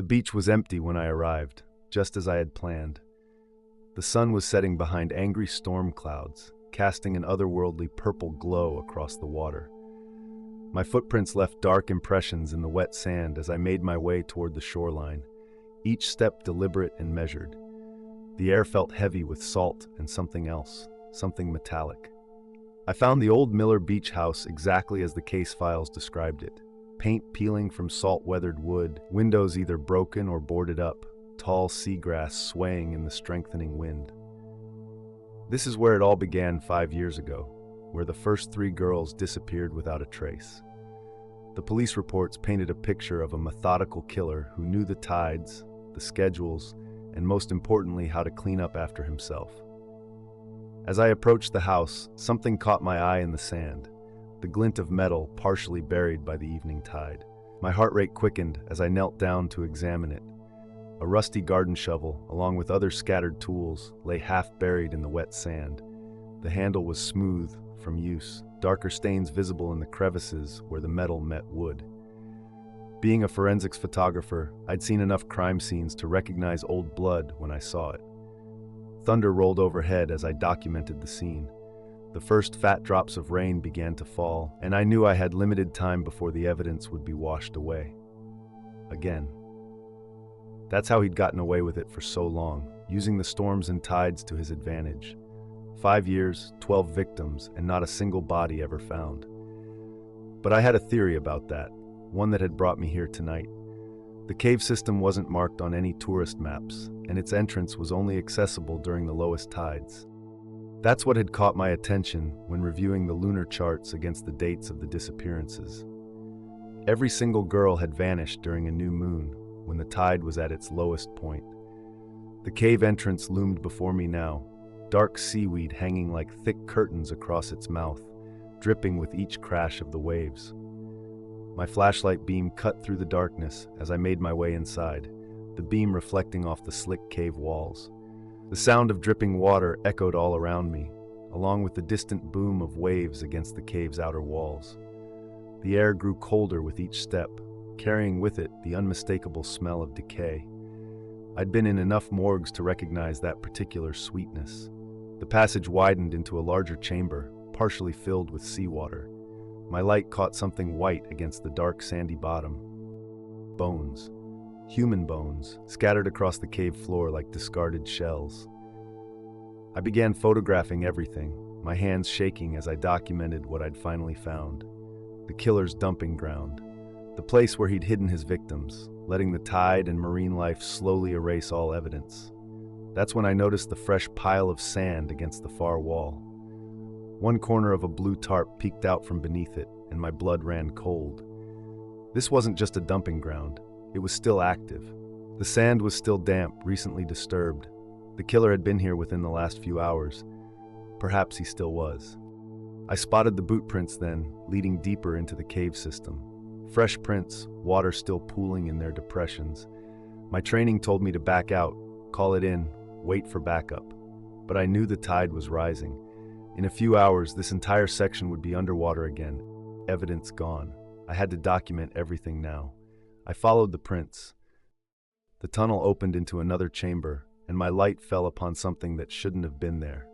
The beach was empty when I arrived, just as I had planned. The sun was setting behind angry storm clouds, casting an otherworldly purple glow across the water. My footprints left dark impressions in the wet sand as I made my way toward the shoreline, each step deliberate and measured. The air felt heavy with salt and something else, something metallic. I found the old Miller Beach house exactly as the case files described it. Paint peeling from salt-weathered wood, windows either broken or boarded up, tall seagrass swaying in the strengthening wind. This is where it all began 5 years ago, where the first 3 girls disappeared without a trace. The police reports painted a picture of a methodical killer who knew the tides, the schedules, and most importantly, how to clean up after himself. As I approached the house, something caught my eye in the sand, the glint of metal partially buried by the evening tide. My heart rate quickened as I knelt down to examine it. A rusty garden shovel, along with other scattered tools, lay half buried in the wet sand. The handle was smooth from use, darker stains visible in the crevices where the metal met wood. Being a forensics photographer, I'd seen enough crime scenes to recognize old blood when I saw it. Thunder rolled overhead as I documented the scene. The first fat drops of rain began to fall, and I knew I had limited time before the evidence would be washed away. Again. That's how he'd gotten away with it for so long, using the storms and tides to his advantage. 5 years, 12 victims, and not a single body ever found. But I had a theory about that, one that had brought me here tonight. The cave system wasn't marked on any tourist maps, and its entrance was only accessible during the lowest tides. That's what had caught my attention when reviewing the lunar charts against the dates of the disappearances. Every single girl had vanished during a new moon, when the tide was at its lowest point. The cave entrance loomed before me now, dark seaweed hanging like thick curtains across its mouth, dripping with each crash of the waves. My flashlight beam cut through the darkness as I made my way inside, the beam reflecting off the slick cave walls. The sound of dripping water echoed all around me, along with the distant boom of waves against the cave's outer walls. The air grew colder with each step, carrying with it the unmistakable smell of decay. I'd been in enough morgues to recognize that particular sweetness. The passage widened into a larger chamber, partially filled with seawater. My light caught something white against the dark sandy bottom. Bones. Human bones, scattered across the cave floor like discarded shells. I began photographing everything, my hands shaking as I documented what I'd finally found. The killer's dumping ground. The place where he'd hidden his victims, letting the tide and marine life slowly erase all evidence. That's when I noticed the fresh pile of sand against the far wall. One corner of a blue tarp peeked out from beneath it, and my blood ran cold. This wasn't just a dumping ground. It was still active. The sand was still damp, recently disturbed. The killer had been here within the last few hours. Perhaps he still was. I spotted the boot prints then, leading deeper into the cave system. Fresh prints, water still pooling in their depressions. My training told me to back out, call it in, wait for backup. But I knew the tide was rising. In a few hours, this entire section would be underwater again. Evidence gone. I had to document everything now. I followed the prints. The tunnel opened into another chamber, and my light fell upon something that shouldn't have been there.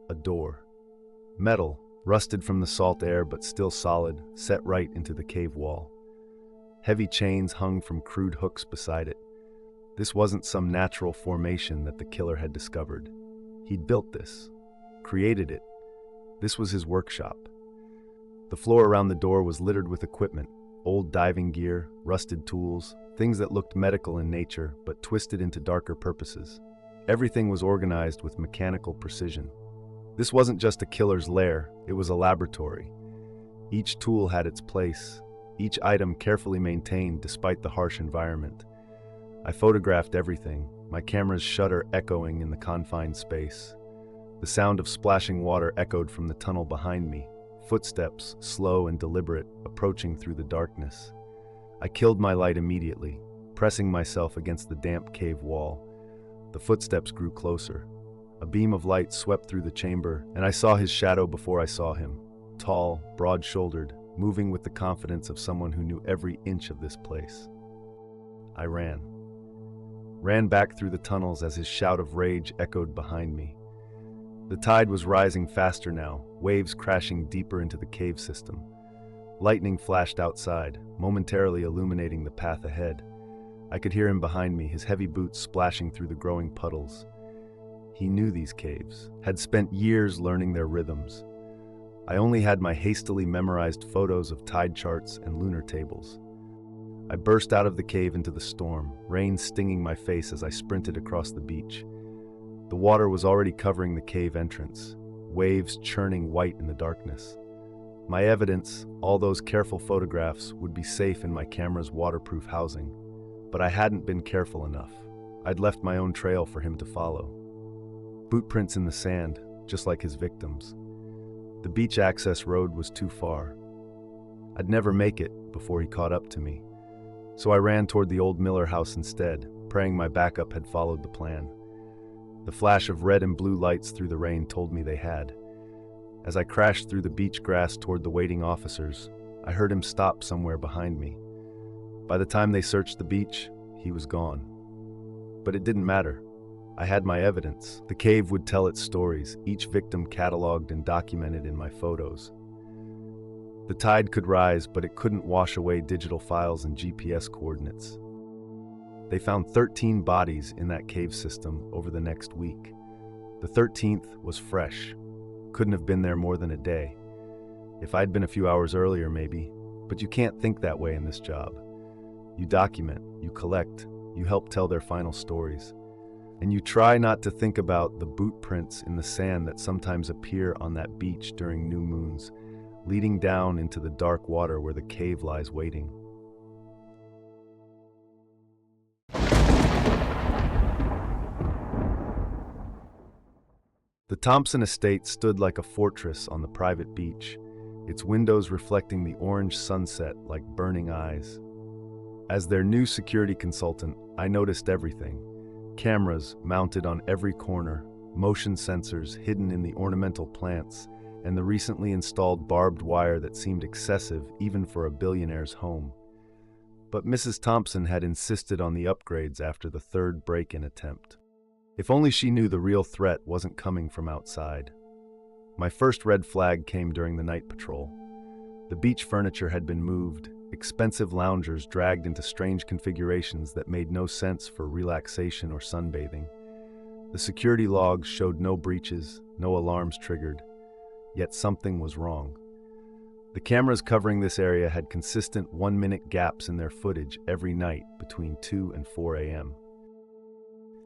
A door. Metal, rusted from the salt air but still solid, set right into the cave wall. Heavy chains hung from crude hooks beside it. This wasn't some natural formation that the killer had discovered. He'd built this, created it. This was his workshop. The floor around the door was littered with equipment, old diving gear, rusted tools, things that looked medical in nature but twisted into darker purposes. Everything was organized with mechanical precision. This wasn't just a killer's lair, it was a laboratory. Each tool had its place, each item carefully maintained despite the harsh environment. I photographed everything, my camera's shutter echoing in the confined space. The sound of splashing water echoed from the tunnel behind me, footsteps, slow and deliberate, approaching through the darkness. I killed my light immediately, pressing myself against the damp cave wall. The footsteps grew closer. A beam of light swept through the chamber, and I saw his shadow before I saw him. Tall, broad-shouldered, moving with the confidence of someone who knew every inch of this place. I ran. Ran back through the tunnels as his shout of rage echoed behind me. The tide was rising faster now, waves crashing deeper into the cave system. Lightning flashed outside, momentarily illuminating the path ahead. I could hear him behind me, his heavy boots splashing through the growing puddles. He knew these caves, had spent years learning their rhythms. I only had my hastily memorized photos of tide charts and lunar tables. I burst out of the cave into the storm, rain stinging my face as I sprinted across the beach. The water was already covering the cave entrance, waves churning white in the darkness. My evidence, all those careful photographs, would be safe in my camera's waterproof housing. But I hadn't been careful enough. I'd left my own trail for him to follow. Bootprints in the sand, just like his victims. The beach access road was too far. I'd never make it before he caught up to me. So I ran toward the old Miller house instead, praying my backup had followed the plan. The flash of red and blue lights through the rain told me they had. As I crashed through the beach grass toward the waiting officers, I heard him stop somewhere behind me. By the time they searched the beach, he was gone. But it didn't matter. I had my evidence. The cave would tell its stories, each victim cataloged and documented in my photos. The tide could rise, but it couldn't wash away digital files and GPS coordinates. They found 13 bodies in that cave system over the next week. The 13th was fresh. Couldn't have been there more than a day. If I'd been a few hours earlier, maybe. But you can't think that way in this job. You document, you collect, you help tell their final stories. And you try not to think about the boot prints in the sand that sometimes appear on that beach during new moons, leading down into the dark water where the cave lies waiting. The Thompson estate stood like a fortress on the private beach, its windows reflecting the orange sunset like burning eyes. As their new security consultant, I noticed everything. Cameras mounted on every corner, motion sensors hidden in the ornamental plants, and the recently installed barbed wire that seemed excessive even for a billionaire's home. But Mrs. Thompson had insisted on the upgrades after the third break-in attempt. If only she knew the real threat wasn't coming from outside. My first red flag came during the night patrol. The beach furniture had been moved, expensive loungers dragged into strange configurations that made no sense for relaxation or sunbathing. The security logs showed no breaches, no alarms triggered, yet something was wrong. The cameras covering this area had consistent 1-minute gaps in their footage every night between 2 and 4 a.m.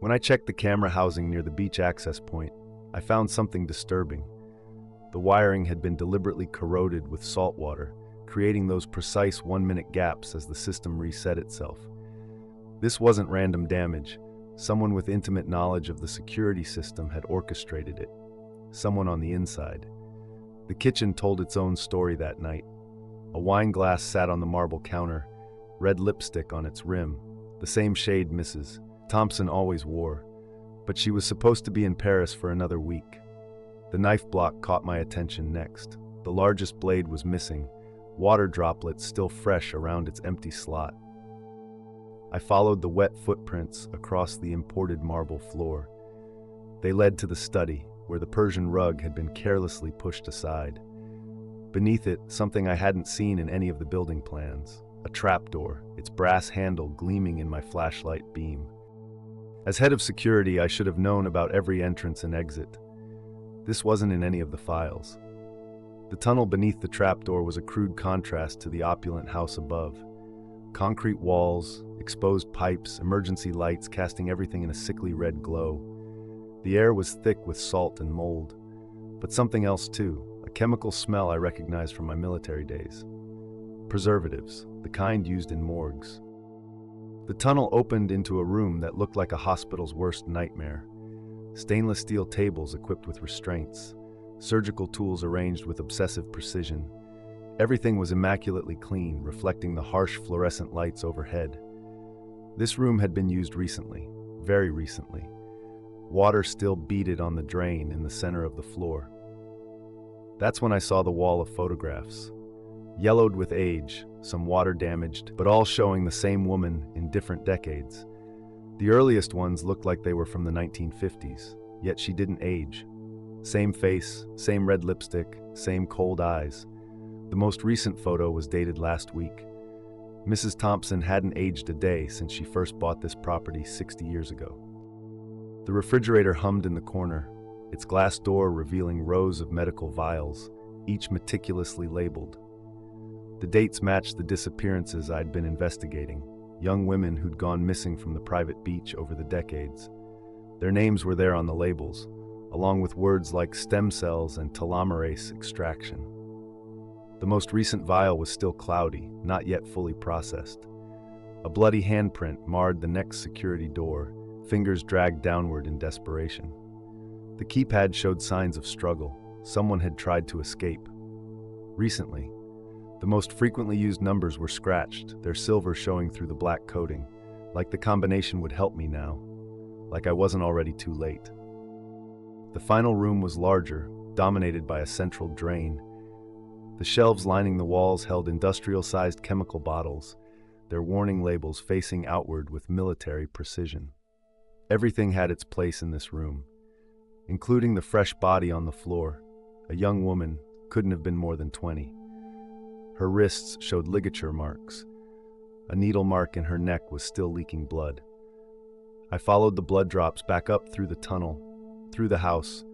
When I checked the camera housing near the beach access point, I found something disturbing. The wiring had been deliberately corroded with salt water, creating those precise 1-minute gaps as the system reset itself. This wasn't random damage. Someone with intimate knowledge of the security system had orchestrated it. Someone on the inside. The kitchen told its own story that night. A wine glass sat on the marble counter, red lipstick on its rim, the same shade Mrs. Thompson always wore, but she was supposed to be in Paris for another week. The knife block caught my attention next. The largest blade was missing, water droplets still fresh around its empty slot. I followed the wet footprints across the imported marble floor. They led to the study, where the Persian rug had been carelessly pushed aside. Beneath it, something I hadn't seen in any of the building plans. A trapdoor, its brass handle gleaming in my flashlight beam. As head of security, I should have known about every entrance and exit. This wasn't in any of the files. The tunnel beneath the trapdoor was a crude contrast to the opulent house above. Concrete walls, exposed pipes, emergency lights casting everything in a sickly red glow. The air was thick with salt and mold, but something else too, a chemical smell I recognized from my military days. Preservatives, the kind used in morgues. The tunnel opened into a room that looked like a hospital's worst nightmare. Stainless steel tables equipped with restraints, surgical tools arranged with obsessive precision. Everything was immaculately clean, reflecting the harsh fluorescent lights overhead. This room had been used recently, very recently. Water still beaded on the drain in the center of the floor. That's when I saw the wall of photographs. yellowed with age, some water damaged, but all showing the same woman in different decades. The earliest ones looked like they were from the 1950s, yet she didn't age. Same face, same red lipstick, same cold eyes. The most recent photo was dated last week. Mrs. Thompson hadn't aged a day since she first bought this property 60 years ago. The refrigerator hummed in the corner, its glass door revealing rows of medical vials, each meticulously labeled. The dates matched the disappearances I'd been investigating, young women who'd gone missing from the private beach over the decades. Their names were there on the labels, along with words like stem cells and telomerase extraction. The most recent vial was still cloudy, not yet fully processed. A bloody handprint marred the next security door, fingers dragged downward in desperation. The keypad showed signs of struggle. Someone had tried to escape. Recently, the most frequently used numbers were scratched, their silver showing through the black coating, like the combination would help me now, like I wasn't already too late. The final room was larger, dominated by a central drain. The shelves lining the walls held industrial-sized chemical bottles, their warning labels facing outward with military precision. Everything had its place in this room, including the fresh body on the floor. A young woman, couldn't have been more than 20. Her wrists showed ligature marks. A needle mark in her neck was still leaking blood. I followed the blood drops back up through the tunnel, through the house,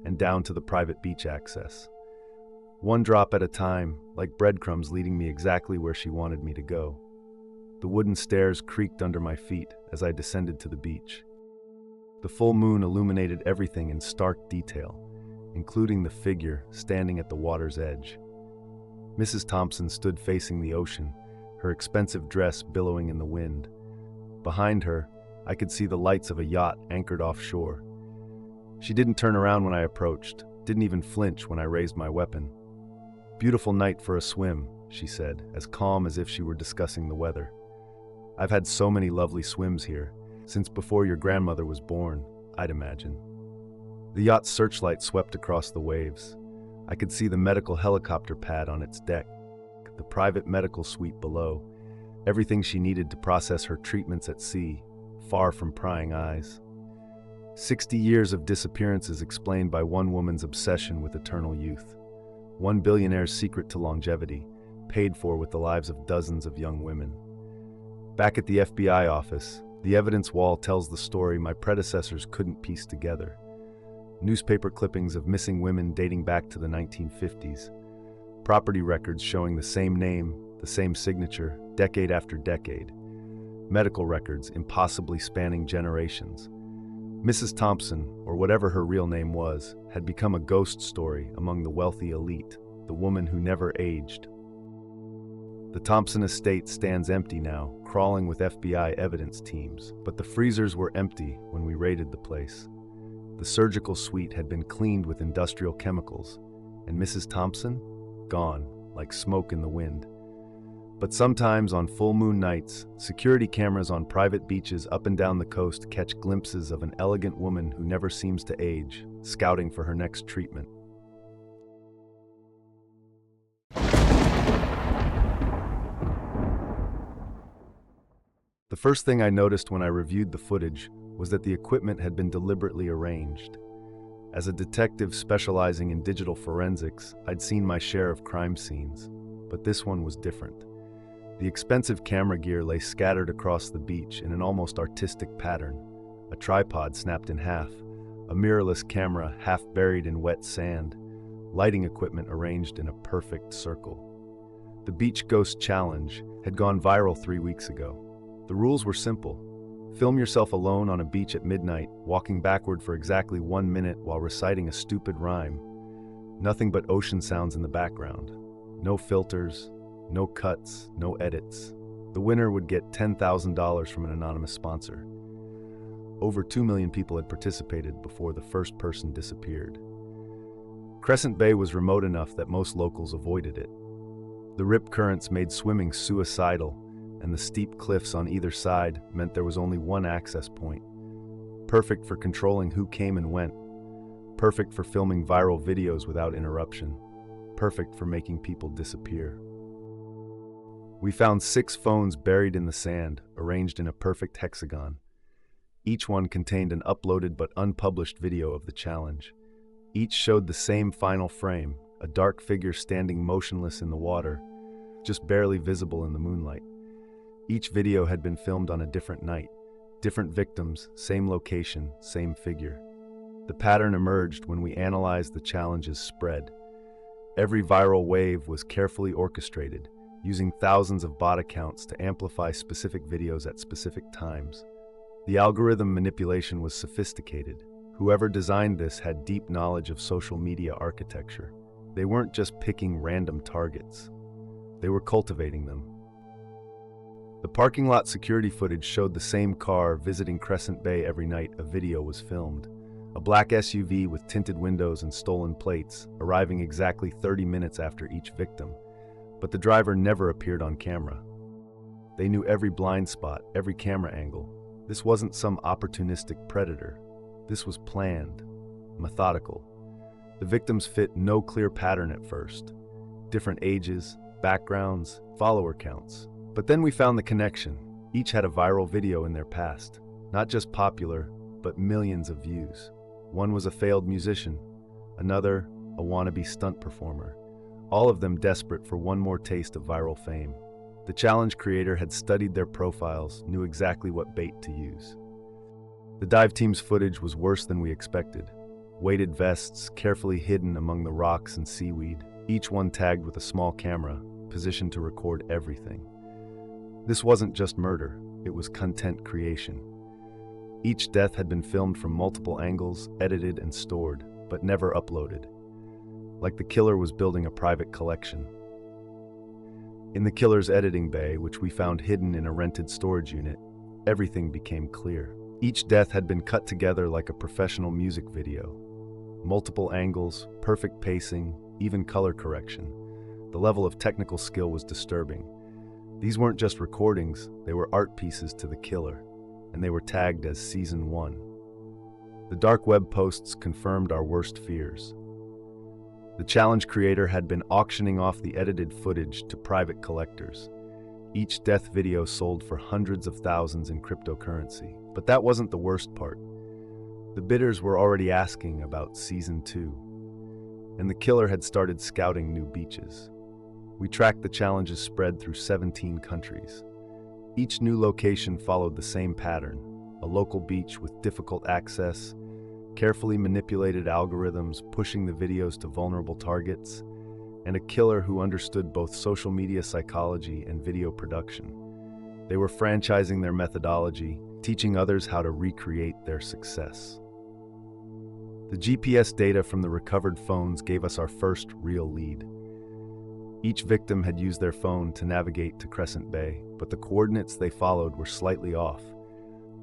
and down to the private beach access. One drop at a time, like breadcrumbs leading me exactly where she wanted me to go. The wooden stairs creaked under my feet as I descended to the beach. The full moon illuminated everything in stark detail, including the figure standing at the water's edge. Mrs. Thompson stood facing the ocean, her expensive dress billowing in the wind. Behind her, I could see the lights of a yacht anchored offshore. She didn't turn around when I approached, didn't even flinch when I raised my weapon. "Beautiful night for a swim," she said, as calm as if she were discussing the weather. "I've had so many lovely swims here, since before your grandmother was born, I'd imagine." The yacht's searchlight swept across the waves. I could see the medical helicopter pad on its deck, the private medical suite below, everything she needed to process her treatments at sea, far from prying eyes. 60 years of disappearances explained by one woman's obsession with eternal youth. One billionaire's secret to longevity, paid for with the lives of dozens of young women. Back at the FBI office, the evidence wall tells the story my predecessors couldn't piece together. Newspaper clippings of missing women dating back to the 1950s. Property records showing the same name, the same signature, decade after decade. Medical records impossibly spanning generations. Mrs. Thompson, or whatever her real name was, had become a ghost story among the wealthy elite, the woman who never aged. The Thompson estate stands empty now, crawling with FBI evidence teams, but the freezers were empty when we raided the place. The surgical suite had been cleaned with industrial chemicals, and Mrs. Thompson? Gone, like smoke in the wind. But sometimes on full moon nights, security cameras on private beaches up and down the coast catch glimpses of an elegant woman who never seems to age, scouting for her next treatment. The first thing I noticed when I reviewed the footage was that the equipment had been deliberately arranged. As a detective specializing in digital forensics, I'd seen my share of crime scenes, but this one was different. The expensive camera gear lay scattered across the beach in an almost artistic pattern. A tripod snapped in half, a mirrorless camera half buried in wet sand, lighting equipment arranged in a perfect circle. The Beach Ghost Challenge had gone viral 3 weeks ago. The rules were simple. Film yourself alone on a beach at midnight, walking backward for exactly 1 minute while reciting a stupid rhyme. Nothing but ocean sounds in the background. No filters, no cuts, no edits. The winner would get $10,000 from an anonymous sponsor. Over 2 million people had participated before the first person disappeared. Crescent Bay was remote enough that most locals avoided it. The rip currents made swimming suicidal, and the steep cliffs on either side meant there was only one access point. Perfect for controlling who came and went. Perfect for filming viral videos without interruption. Perfect for making people disappear. We found 6 phones buried in the sand, arranged in a perfect hexagon. Each one contained an uploaded but unpublished video of the challenge. Each showed the same final frame, a dark figure standing motionless in the water, just barely visible in the moonlight. Each video had been filmed on a different night. Different victims, same location, same figure. The pattern emerged when we analyzed the challenge's spread. Every viral wave was carefully orchestrated, using thousands of bot accounts to amplify specific videos at specific times. The algorithm manipulation was sophisticated. Whoever designed this had deep knowledge of social media architecture. They weren't just picking random targets. They were cultivating them. The parking lot security footage showed the same car visiting Crescent Bay every night a video was filmed. A black SUV with tinted windows and stolen plates, arriving exactly 30 minutes after each victim. But the driver never appeared on camera. They knew every blind spot, every camera angle. This wasn't some opportunistic predator. This was planned, methodical. The victims fit no clear pattern at first. Different ages, backgrounds, follower counts. But then we found the connection. Each had a viral video in their past. Not just popular, but millions of views. One was a failed musician, another a wannabe stunt performer. All of them desperate for one more taste of viral fame. The challenge creator had studied their profiles, knew exactly what bait to use. The dive team's footage was worse than we expected. Weighted vests, carefully hidden among the rocks and seaweed, each one tagged with a small camera, positioned to record everything. This wasn't just murder, it was content creation. Each death had been filmed from multiple angles, edited and stored, but never uploaded. Like the killer was building a private collection. In the killer's editing bay, which we found hidden in a rented storage unit, everything became clear. Each death had been cut together like a professional music video. Multiple angles, perfect pacing, even color correction. The level of technical skill was disturbing. These weren't just recordings, they were art pieces to the killer, and they were tagged as Season 1. The dark web posts confirmed our worst fears. The challenge creator had been auctioning off the edited footage to private collectors. Each death video sold for hundreds of thousands in cryptocurrency. But that wasn't the worst part. The bidders were already asking about Season 2, and the killer had started scouting new beaches. We tracked the challenge's spread through 17 countries. Each new location followed the same pattern: a local beach with difficult access, carefully manipulated algorithms pushing the videos to vulnerable targets, and a killer who understood both social media psychology and video production. They were franchising their methodology, teaching others how to recreate their success. The GPS data from the recovered phones gave us our first real lead. Each victim had used their phone to navigate to Crescent Bay, but the coordinates they followed were slightly off,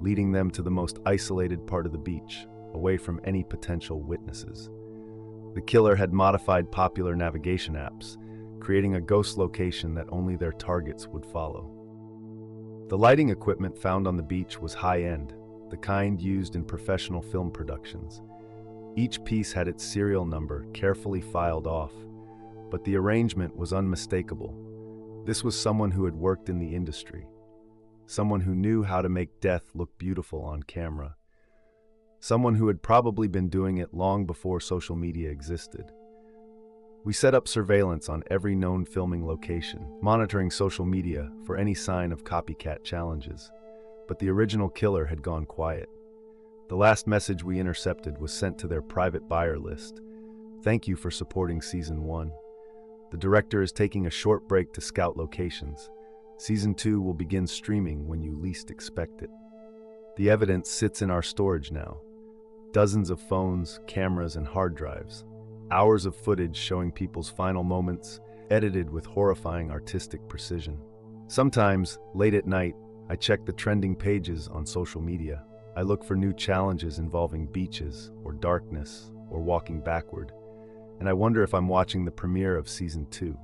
leading them to the most isolated part of the beach, away from any potential witnesses. The killer had modified popular navigation apps, creating a ghost location that only their targets would follow. The lighting equipment found on the beach was high-end, the kind used in professional film productions. Each piece had its serial number carefully filed off, but the arrangement was unmistakable. This was someone who had worked in the industry, someone who knew how to make death look beautiful on camera, someone who had probably been doing it long before social media existed. We set up surveillance on every known filming location, monitoring social media for any sign of copycat challenges. But the original killer had gone quiet. The last message we intercepted was sent to their private buyer list. "Thank you for supporting Season 1. The director is taking a short break to scout locations. Season 2 will begin streaming when you least expect it." The evidence sits in our storage now. Dozens of phones, cameras, and hard drives. Hours of footage showing people's final moments, edited with horrifying artistic precision. Sometimes, late at night, I check the trending pages on social media. I look for new challenges involving beaches, or darkness, or walking backward. And I wonder if I'm watching the premiere of Season 2.